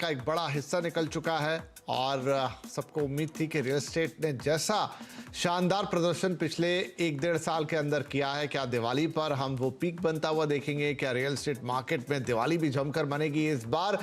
का एक बड़ा हिस्सा निकल चुका है और सबको उम्मीद थी कि रियल एस्टेट ने जैसा शानदार प्रदर्शन पिछले 1-1.5 साल के अंदर किया है, क्या दिवाली पर हम वो पीक बनता हुआ देखेंगे? क्या रियल एस्टेट मार्केट में दिवाली भी जमकर मनेगी? इस बार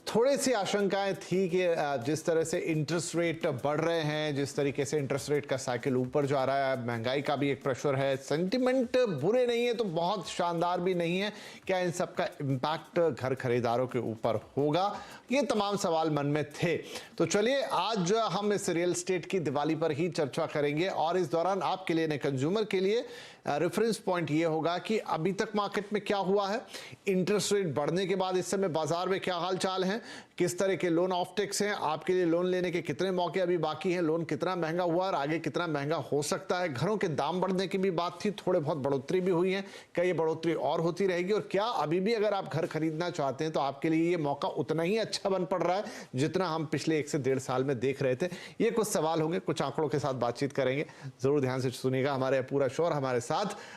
थोड़ी सी आशंकाएं थी कि जिस तरह से इंटरेस्ट रेट बढ़ रहे हैं, जिस तरीके से इंटरेस्ट रेट का साइकिल ऊपर जा रहा है, महंगाई का भी एक प्रेशर है, सेंटिमेंट बुरे नहीं है तो बहुत शानदार भी नहीं है, क्या इन सब का इम्पैक्ट घर खरीदारों के ऊपर होगा? ये तमाम सवाल मन में थे। तो चलिए आज हम इस रियल एस्टेट की दिवाली पर ही चर्चा करेंगे और इस दौरान आपके लिए, कंज्यूमर के लिए रेफरेंस पॉइंट ये होगा कि अभी तक मार्केट में क्या हुआ है, इंटरेस्ट रेट बढ़ने के बाद इस समय बाजार में क्या हाल चाल है, किस तरह के लोन ऑफटेक्स हैं, आपके लिए लोन लेने के कितने मौके अभी बाकी हैं, लोन कितना महंगा हुआ और आगे कितना महंगा हो सकता है, घरों के दाम बढ़ने की भी बात थी, थोड़े बहुत बढ़ोतरी भी हुई है, क्या ये बढ़ोतरी और होती रहेगी और क्या अभी भी अगर आप घर खरीदना चाहते हैं तो आपके लिए ये मौका उतना ही अच्छा बन पड़ रहा है जितना हम पिछले 1 से 1.5 साल में देख रहे थे? ये कुछ सवाल होंगे, कुछ आंकड़ों के साथ बातचीत करेंगे, जरूर ध्यान से सुनिएगा। हमारे पूरा शोर हमारे साथ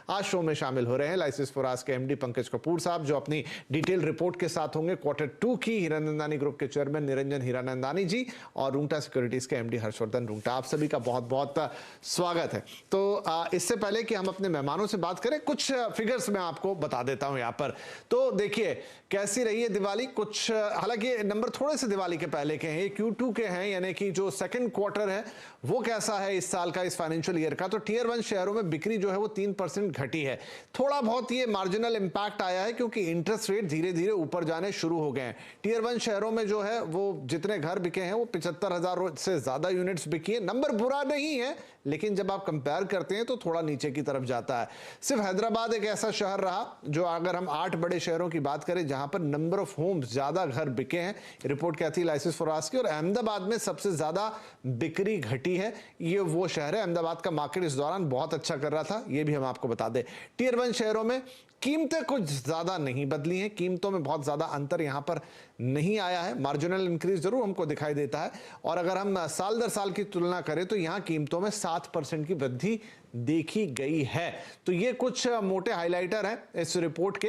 आज शो में शामिल हो रहे हैं लाइसेंस फॉर आज के एमडी पंकज कपूर साहब, जो अपनी डिटेल रिपोर्ट के साथ होंगे, Q2 की, हीरानंदानी ग्रुप के चेयरमैन निरंजन हीरानंदानी जी और रूंगटा सिक्योरिटीज के एमडी हर्षवर्धन रूंगटा। आप सभी का बहुत बहुत स्वागत है। तो इससे पहले कि हम अपने मेहमानों से बात करें, कुछ फिगर्स मैं आपको बता देता हूं यहां पर। तो देखिए कैसी रही है दिवाली, कुछ हालांकि नंबर थोड़े से दिवाली के पहले के हैं, ये Q2 के हैं, यानी कि जो सेकंड क्वार्टर है वो कैसा है इस साल का, इस फाइनेंशियल ईयर का। तो टियर 1 शहरों में बिक्री जो है वो 3% घटी है। थोड़ा बहुत ये मार्जिनल इंपैक्ट आया है क्योंकि इंटरेस्ट रेट धीरे धीरे ऊपर जाने शुरू हो गए हैं। टियर 1 शहरों में जो है वो जितने घर बिके हैं वो 75,000 से ज्यादा यूनिट्स बिकी है। नंबर बुरा नहीं है लेकिन जब आप कंपेयर करते हैं तो थोड़ा नीचे की तरफ जाता है। सिर्फ हैदराबाद एक ऐसा शहर रहा जो, अगर हम 8 बड़े शहरों की बात करें जहां पर नंबर ऑफ होम्स, ज्यादा घर बिके हैं, रिपोर्ट कहती है लाइसेंस फॉर आज की, और अहमदाबाद में सबसे ज्यादा बिक्री घटी है। ये वो शहर है, अहमदाबाद का मार्केट इस दौरान बहुत अच्छा कर रहा था, ये भी हम आपको बता दें। टियर 1 शहरों में कीमतें कुछ ज्यादा नहीं बदली हैं, कीमतों में बहुत ज्यादा अंतर यहां पर नहीं आया है, मार्जिनल इंक्रीज जरूर हमको दिखाई देता है। और अगर हम साल दर साल की तुलना करें तो यहां कीमतों में 7% की वृद्धि देखी गई है। तो ये कुछ मोटे हाइलाइटर हैं इस रिपोर्ट के।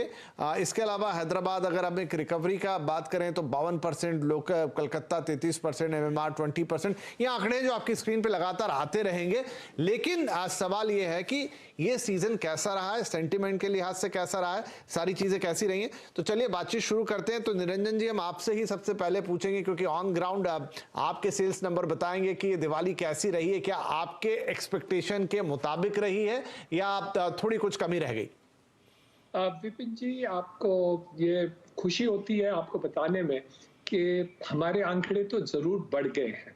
इसके अलावा हैदराबाद, अगर हम एक रिकवरी का बात करें तो 52%, लोकल कलकत्ता 33%, MMR 20%। ये आंकड़े जो आपकी स्क्रीन पे लगातार आते रहेंगे, लेकिन सवाल ये है कि ये सीजन कैसा रहा है, सेंटिमेंट के लिहाज से कैसा रहा है, सारी चीजें कैसी रही हैं। तो चलिए बातचीत शुरू करते हैं। तो निरंजन जी, हम आपसे ही सबसे पहले पूछेंगे क्योंकि ऑन ग्राउंड आपके सेल्स नंबर बताएंगे कि ये दिवाली कैसी रही है, क्या आपके एक्सपेक्टेशन के मुताबिक रही है या थोड़ी कुछ कमी रह गई? विपिन जी, आपको ये खुशी होती है आपको बताने में कि हमारे आंकड़े तो जरूर बढ़ गए हैं।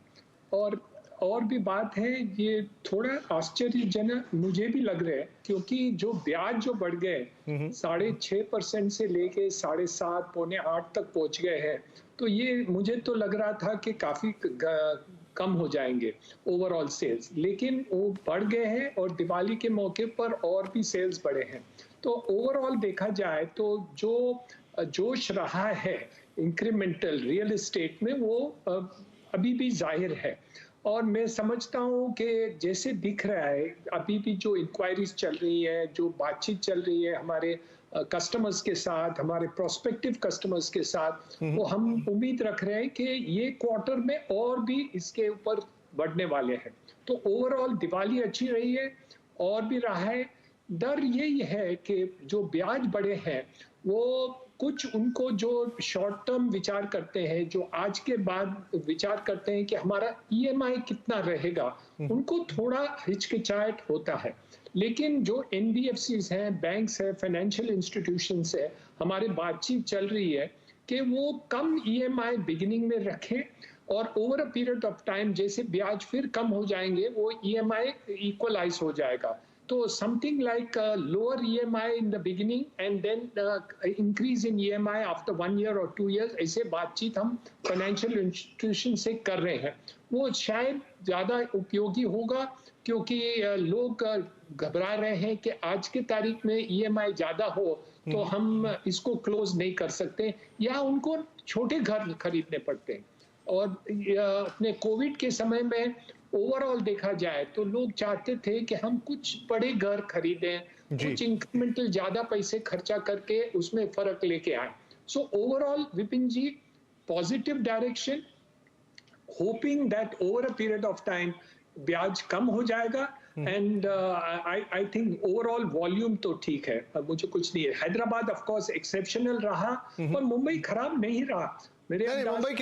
और भी बात है, ये थोड़ा आश्चर्यजनक मुझे भी लग रहा है क्योंकि जो ब्याज जो बढ़ गए 6.5% से लेके 7.5 पौने 8 तक पहुंच गए हैं, तो ये मुझे तो लग रहा था कि काफी कम हो जाएंगे ओवरऑल सेल्स, लेकिन वो बढ़ गए हैं और दिवाली के मौके पर और भी सेल्स बढ़े हैं। तो ओवरऑल देखा जाए तो जो जोश रहा है इंक्रीमेंटल रियल एस्टेट में वो अभी भी जाहिर है। और मैं समझता हूँ कि जैसे दिख रहा है अभी भी जो इंक्वायरीज चल रही है, जो बातचीत चल रही है हमारे कस्टमर्स के साथ, हमारे प्रोस्पेक्टिव कस्टमर्स के साथ, वो हम उम्मीद रख रहे हैं कि ये क्वार्टर में और भी इसके ऊपर बढ़ने वाले हैं। तो ओवरऑल दिवाली अच्छी रही है और भी रहा है। डर यही है कि जो ब्याज बढ़े हैं वो कुछ उनको जो शॉर्ट टर्म विचार करते हैं, जो आज के बाद विचार करते हैं कि हमारा ईएमआई कितना रहेगा, उनको थोड़ा हिचकिचाहट होता है। लेकिन जो एनबीएफसीज हैं, बैंक्स हैं, फाइनेंशियल इंस्टीट्यूशंस है, हमारे बातचीत चल रही है कि वो कम ईएमआई बिगिनिंग में रखें और over a period of time जैसे ब्याज फिर कम हो जाएंगे वो ईएमआई इक्वलाइज हो जाएगा। तो something like lower EMI in the beginning and then increase in EMI after 1 year or 2 years, ऐसे बातचीत हम फाइनेंशियल इंस्टीट्यूशन से कर रहे हैं। वो शायद ज़्यादा उपयोगी होगा क्योंकि लोग घबरा रहे हैं कि आज के तारीख में EMI ज़्यादा हो तो हम इसको क्लोज नहीं कर सकते या उनको छोटे घर खरीदने पड़ते हैं। और अपने कोविड के समय में ओवरऑल देखा जाए तो लोग चाहते थे कि हम कुछ बड़े घर खरीदें, कुछ इंक्रीमेंटल ज्यादा पैसे खर्चा करके उसमें फर्क लेके आए। So overall Vipin ji, positive direction, hoping that over a period of time ब्याज कम हो जाएगा and I think overall volume तो ठीक है, अब मुझे कुछ नहीं है। हैदराबाद ऑफ कोर्स एक्सेप्शनल रहा और मुंबई खराब नहीं रहा मेरे नहीं, अंदाज मुंबई